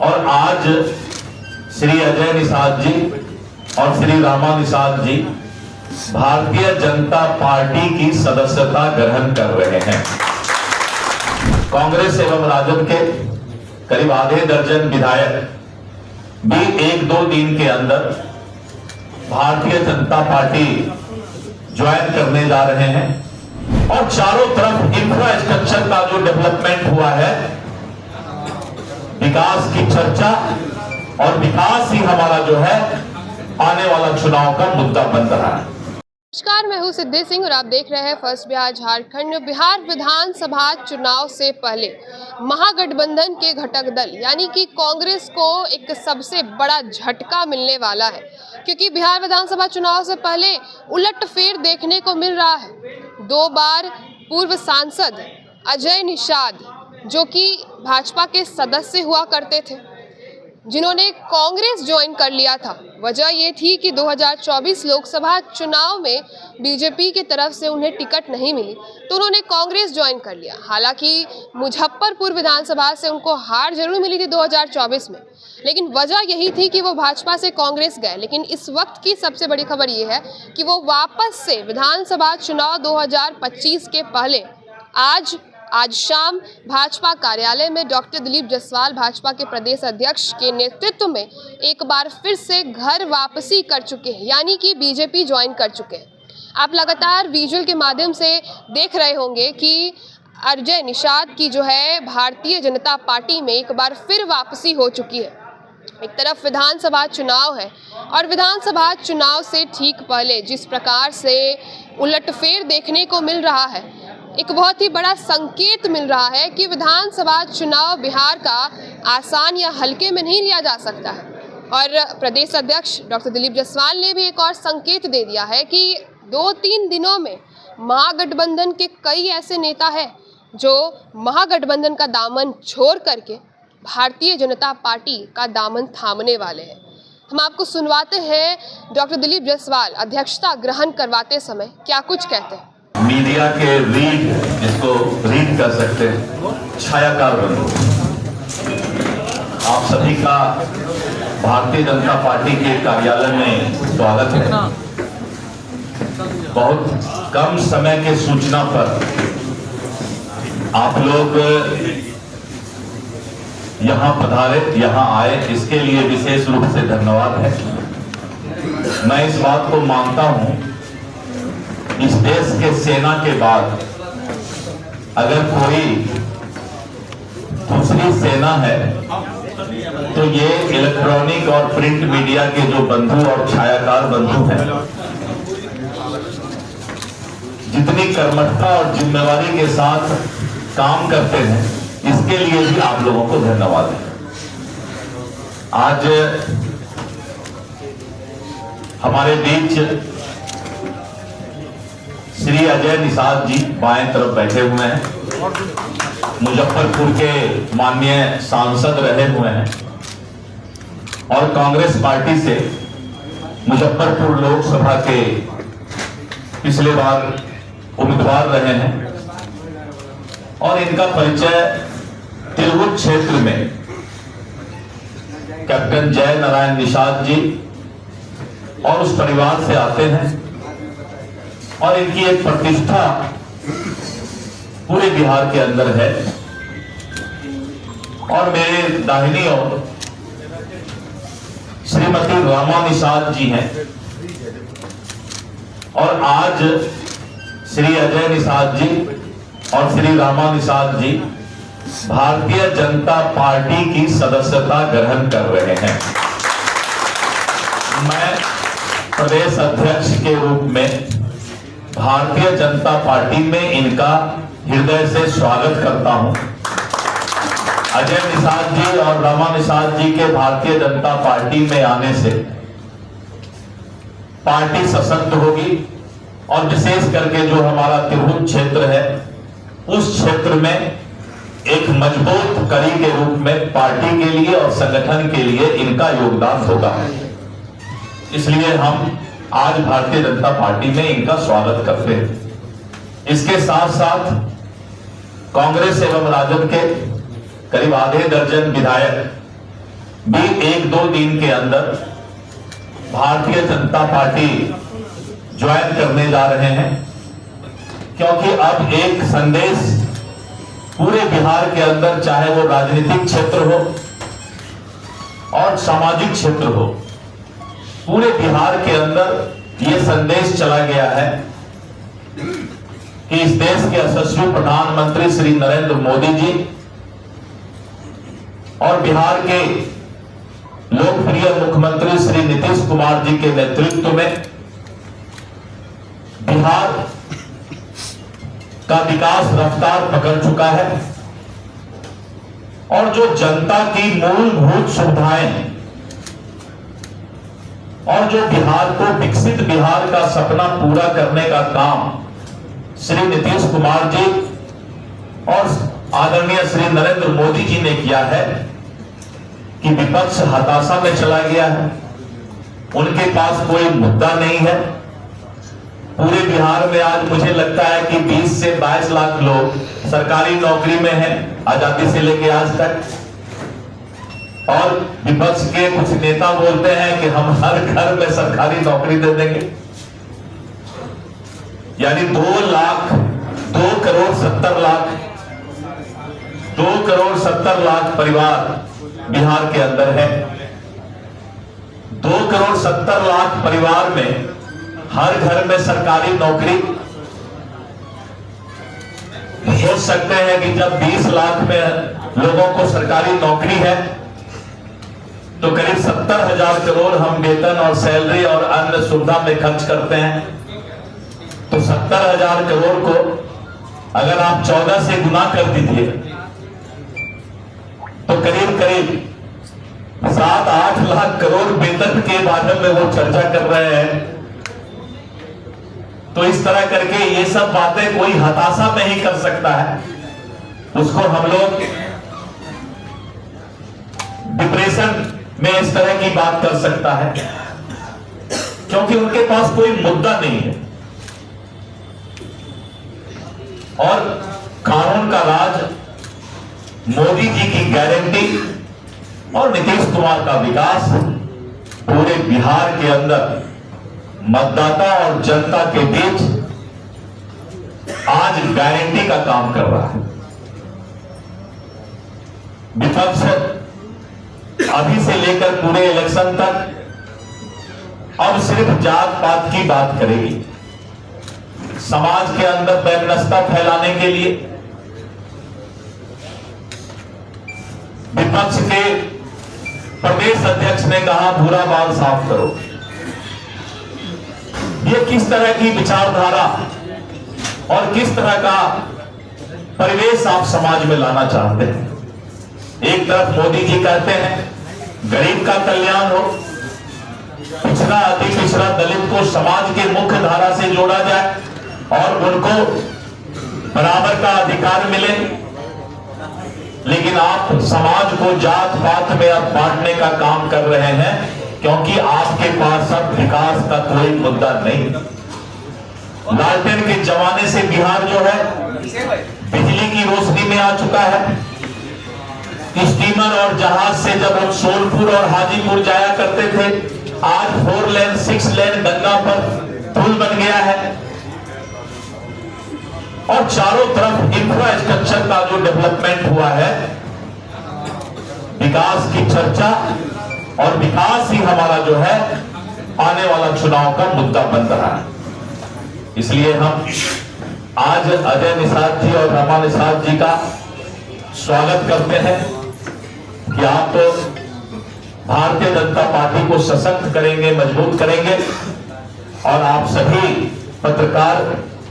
और आज श्री अजय निषाद जी और श्री रामा निषाद जी भारतीय जनता पार्टी की सदस्यता ग्रहण कर रहे हैं। कांग्रेस एवं राजद के करीब आधे दर्जन विधायक भी 1-2 दिन के अंदर भारतीय जनता पार्टी ज्वाइन करने जा रहे हैं और चारों तरफ इंफ्रास्ट्रक्चर का जो डेवलपमेंट हुआ है, विकास की चर्चा और विकास ही हमारा जो है आने वाला चुनाव का मुद्दा बन रहा है। नमस्कार, मैं हूं सिद्धि सिंह और आप देख रहे हैं फर्स्ट बिहार झारखंड। बिहार विधानसभा चुनाव से पहले महागठबंधन के घटक दल यानी कि कांग्रेस को एक सबसे बड़ा झटका मिलने वाला है, क्योंकि बिहार विधानसभा चुनाव से पहले उलटफेर देखने को मिल रहा है। 2 बार पूर्व सांसद अजय निषाद, जो कि भाजपा के सदस्य हुआ करते थे, जिन्होंने कांग्रेस ज्वाइन कर लिया था। वजह ये थी कि 2024 लोकसभा चुनाव में बीजेपी की तरफ से उन्हें टिकट नहीं मिली, तो उन्होंने कांग्रेस ज्वाइन कर लिया। हालांकि मुजफ्फरपुर विधानसभा से उनको हार जरूर मिली थी 2024 में, लेकिन वजह यही थी कि वो भाजपा से कांग्रेस गए। लेकिन इस वक्त की सबसे बड़ी खबर ये है कि वो वापस से विधानसभा चुनाव 2025 के पहले आज शाम भाजपा कार्यालय में डॉक्टर दिलीप जायसवाल, भाजपा के प्रदेश अध्यक्ष के नेतृत्व में एक बार फिर से घर वापसी कर चुके हैं, यानी कि बीजेपी ज्वाइन कर चुके हैं। आप लगातार विजुअल के माध्यम से देख रहे होंगे कि अजय निषाद की जो है भारतीय जनता पार्टी में एक बार फिर वापसी हो चुकी है। एक तरफ विधानसभा चुनाव है और विधानसभा चुनाव से ठीक पहले जिस प्रकार से उलटफेर देखने को मिल रहा है, एक बहुत ही बड़ा संकेत मिल रहा है कि विधानसभा चुनाव बिहार का आसान या हल्के में नहीं लिया जा सकता है। और प्रदेश अध्यक्ष डॉक्टर दिलीप जायसवाल ने भी एक और संकेत दे दिया है कि 2-3 दिनों में महागठबंधन के कई ऐसे नेता हैं जो महागठबंधन का दामन छोड़ करके भारतीय जनता पार्टी का दामन थामने वाले हैं। हम आपको सुनवाते हैं डॉक्टर दिलीप जायसवाल अध्यक्षता ग्रहण करवाते समय क्या कुछ कहते हैं। मीडिया के रीड, जिसको रीड कर सकते हैं, छायाकार बंधु, आप सभी का भारतीय जनता पार्टी के कार्यालय में स्वागत है। बहुत कम समय के सूचना पर आप लोग यहाँ पधारे, यहाँ आए, इसके लिए विशेष रूप से धन्यवाद है। मैं इस बात को मानता हूँ, इस देश के सेना के बाद अगर कोई दूसरी सेना है तो ये इलेक्ट्रॉनिक और प्रिंट मीडिया के जो बंधु और छायाकार बंधु हैं, जितनी कर्मठता और जिम्मेवारी के साथ काम करते हैं, इसके लिए भी आप लोगों को धन्यवाद है। आज हमारे बीच श्री अजय निषाद जी बाएं तरफ बैठे हुए हैं, मुजफ्फरपुर के माननीय सांसद रहे हुए हैं और कांग्रेस पार्टी से मुजफ्फरपुर लोकसभा के पिछले बार उम्मीदवार रहे हैं और इनका परिचय तिरहुत क्षेत्र में कैप्टन जय नारायण निषाद जी और उस परिवार से आते हैं और इनकी एक प्रतिष्ठा पूरे बिहार के अंदर है। और मेरे दाहिनी ओर श्रीमती रामा निषाद जी हैं और आज श्री अजय निषाद जी और श्री रामा निषाद जी भारतीय जनता पार्टी की सदस्यता ग्रहण कर रहे हैं। मैं प्रदेश अध्यक्ष के रूप में भारतीय जनता पार्टी में इनका हृदय से स्वागत करता हूं। अजय निषाद जी और रामा निषाद जी के भारतीय जनता पार्टी में आने से पार्टी सशक्त होगी और विशेष करके जो हमारा तिरहुत क्षेत्र है, उस क्षेत्र में एक मजबूत कड़ी के रूप में पार्टी के लिए और संगठन के लिए इनका योगदान होगा। इसलिए हम आज भारतीय जनता पार्टी में इनका स्वागत करते हैं। इसके साथ साथ कांग्रेस एवं राजद के करीब आधे दर्जन विधायक भी 1-2 दिन के अंदर भारतीय जनता पार्टी ज्वाइन करने जा रहे हैं, क्योंकि अब एक संदेश पूरे बिहार के अंदर, चाहे वो राजनीतिक क्षेत्र हो और सामाजिक क्षेत्र हो, पूरे बिहार के अंदर ये संदेश चला गया है कि इस देश के यशस्वी प्रधानमंत्री श्री नरेंद्र मोदी जी और बिहार के लोकप्रिय मुख्यमंत्री श्री नीतीश कुमार जी के नेतृत्व में बिहार का विकास रफ्तार पकड़ चुका है और जो जनता की मूलभूत सुविधाएं और जो बिहार को विकसित बिहार का सपना पूरा करने का काम श्री नीतीश कुमार जी और आदरणीय श्री नरेंद्र मोदी जी ने किया है कि विपक्ष हताशा में चला गया है, उनके पास कोई मुद्दा नहीं है। पूरे बिहार में आज मुझे लगता है कि 20 से 22 लाख लोग सरकारी नौकरी में हैं, आजादी से लेकर आज तक। और विपक्ष के कुछ नेता बोलते हैं कि हम हर घर में सरकारी नौकरी दे देंगे, यानी 2 करोड़ 70 लाख परिवार बिहार के अंदर है। 2 करोड़ 70 लाख परिवार में हर घर में सरकारी नौकरी। सोच सकते हैं कि जब 20 लाख में लोगों को सरकारी नौकरी है तो करीब 70,000 करोड़ हम वेतन और सैलरी और अन्य सुविधा में खर्च करते हैं। तो 70,000 करोड़ को अगर आप 14 से गुना कर दीजिए तो करीब 7-8 लाख करोड़ वेतन के बारे में वो चर्चा कर रहे हैं। तो इस तरह करके ये सब बातें कोई हताशा नहीं कर सकता है, उसको हम लोग डिप्रेशन में इस तरह की बात कर सकता है, क्योंकि उनके पास कोई मुद्दा नहीं है। और कानून का राज, मोदी जी की गारंटी और नीतीश कुमार का विकास पूरे बिहार के अंदर मतदाता और जनता के बीच आज गारंटी का काम कर रहा है। विपक्ष अभी से लेकर पूरे इलेक्शन तक अब सिर्फ जात पात की बात करेगी, समाज के अंदर वैमनस्यता फैलाने के लिए विपक्ष के प्रदेश अध्यक्ष ने कहा भूरा बाल साफ करो। ये किस तरह की विचारधारा और किस तरह का परिवेश आप समाज में लाना चाहते हैं? एक तरफ मोदी जी कहते हैं गरीब का कल्याण हो, पिछड़ा अति पिछड़ा दलित को समाज के मुख्य धारा से जोड़ा जाए और उनको बराबर का अधिकार मिले, लेकिन आप समाज को जात पात में अब बांटने का काम कर रहे हैं, क्योंकि आपके पास अब विकास का कोई मुद्दा नहीं। लालटेन के जमाने से बिहार जो है बिजली की रोशनी में आ चुका है। स्टीमर और जहाज से जब हम सोनपुर और हाजीपुर जाया करते थे, आज 4 लेन 6 लेन गंगा पर पुल बन गया है और चारों तरफ इंफ्रास्ट्रक्चर का जो डेवलपमेंट हुआ है, विकास की चर्चा और विकास ही हमारा जो है आने वाला चुनाव का मुद्दा बन रहा है। इसलिए हम आज अजय निषाद जी और रमा निषाद जी का स्वागत करते हैं कि आप तो भारतीय जनता पार्टी को सशक्त करेंगे, मजबूत करेंगे, और आप सभी पत्रकार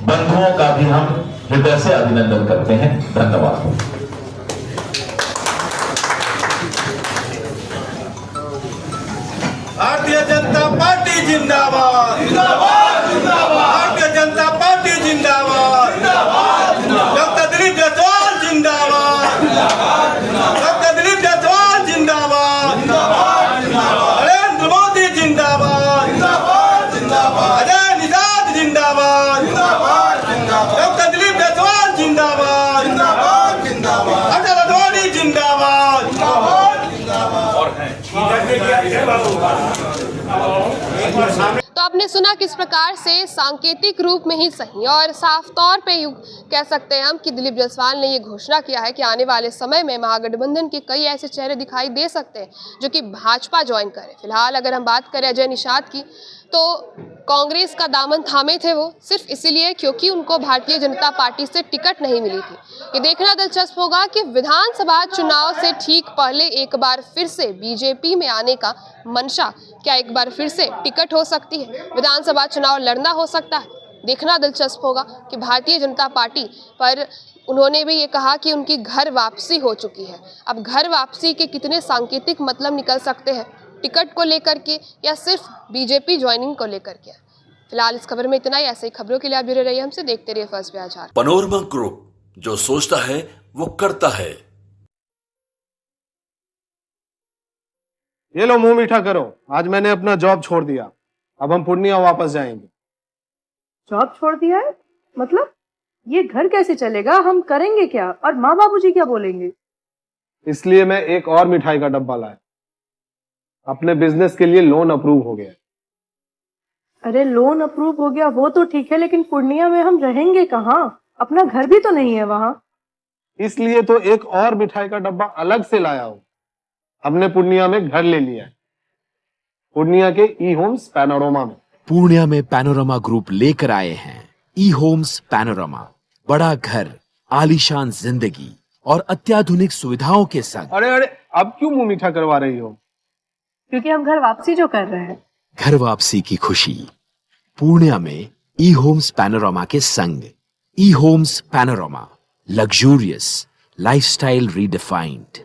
बंधुओं का भी हम हृदय से अभिनंदन करते हैं। धन्यवाद। भारतीय जनता पार्टी जिंदाबाद, जिंदाबाद, जिंदाबाद। भारतीय जनता पार्टी जिंदाबाद, जिंदाबाद, जिंदाबाद। डॉक्टर दिलीप जायसवाल जिंदाबाद, जिंदाबाद, जिंदाबाद। डॉक्टर दिलीप जायसवाल जिंदाबाद, जिंदाबाद, जिंदाबाद। नरेंद्र मोदी जिंदाबाद, जिंदाबाद, जिंदाबाद। अजय निषाद जिंदाबाद, जिंदाबाद, जिंदाबाद। डॉक्टर दिलीप जायसवाल जिंदाबाद, जिंदाबाद, जिंदाबाद। अटल अडवाणी जिंदाबाद, जिंदाबाद, जिंदाबाद। तो आपने सुना किस प्रकार से सांकेतिक रूप में ही सही और साफ तौर पे यूं कह सकते हैं हम कि दिलीप जायसवाल ने ये घोषणा किया है कि आने वाले समय में महागठबंधन के कई ऐसे चेहरे दिखाई दे सकते हैं जो कि भाजपा ज्वाइन करें। फिलहाल अगर हम बात करें अजय निषाद की, तो कांग्रेस का दामन थामे थे वो सिर्फ इसीलिए क्योंकि उनको भारतीय जनता पार्टी से टिकट नहीं मिली थी। ये देखना दिलचस्प होगा कि विधानसभा चुनाव से ठीक पहले एक बार फिर से बीजेपी में आने का मंशा क्या एक बार फिर से टिकट हो सकती है, विधानसभा चुनाव लड़ना हो सकता है। देखना दिलचस्प होगा कि भारतीय जनता पार्टी पर उन्होंने भी ये कहा कि उनकी घर वापसी हो चुकी है। अब घर वापसी के कितने सांकेतिक मतलब निकल सकते हैं टिकट को लेकर के या सिर्फ बीजेपी ज्वाइनिंग को लेकर के। फिलहाल इस खबर में इतना ही। ऐसे ही खबरों के लिए आप जुड़े रहिए हमसे, देखते रहिए first Bihar Jharkhand. Panorama group, जो सोचता है वो करता है। ये लो मुंह मीठा करो, आज मैंने अपना जॉब छोड़ दिया, अब हम पूर्णिया वापस जाएंगे। जॉब छोड़ दिया है? मतलब ये घर कैसे चलेगा? हम करेंगे क्या? और माँ बाबूजी क्या बोलेंगे? इसलिए मैं एक और मिठाई का डब्बा लाया। अपने बिजनेस के लिए लोन अप्रूव हो गया। अरे लोन अप्रूव हो गया वो तो ठीक है, लेकिन पूर्णिया में हम रहेंगे कहाँ? अपना घर भी तो नहीं है वहाँ। इसलिए तो एक और मिठाई का डब्बा अलग से लाया हूँ। हमने पूर्णिया में घर ले लिया है, पूर्णिया के ई होम्स पैनोरमा में। पूर्णिया में पैनोरमा ग्रुप लेकर आए हैं ई होम्स पैनोरमा। बड़ा घर, आलीशान जिंदगी और अत्याधुनिक सुविधाओं के संग। अरे अरे, अब क्यों मुंह मीठा करवा रही हो? क्योंकि हम घर वापसी जो कर रहे हैं। घर वापसी की खुशी पूर्णिया में ई होम्स पैनोरमा के संग। E Homes Panorama, luxurious lifestyle redefined.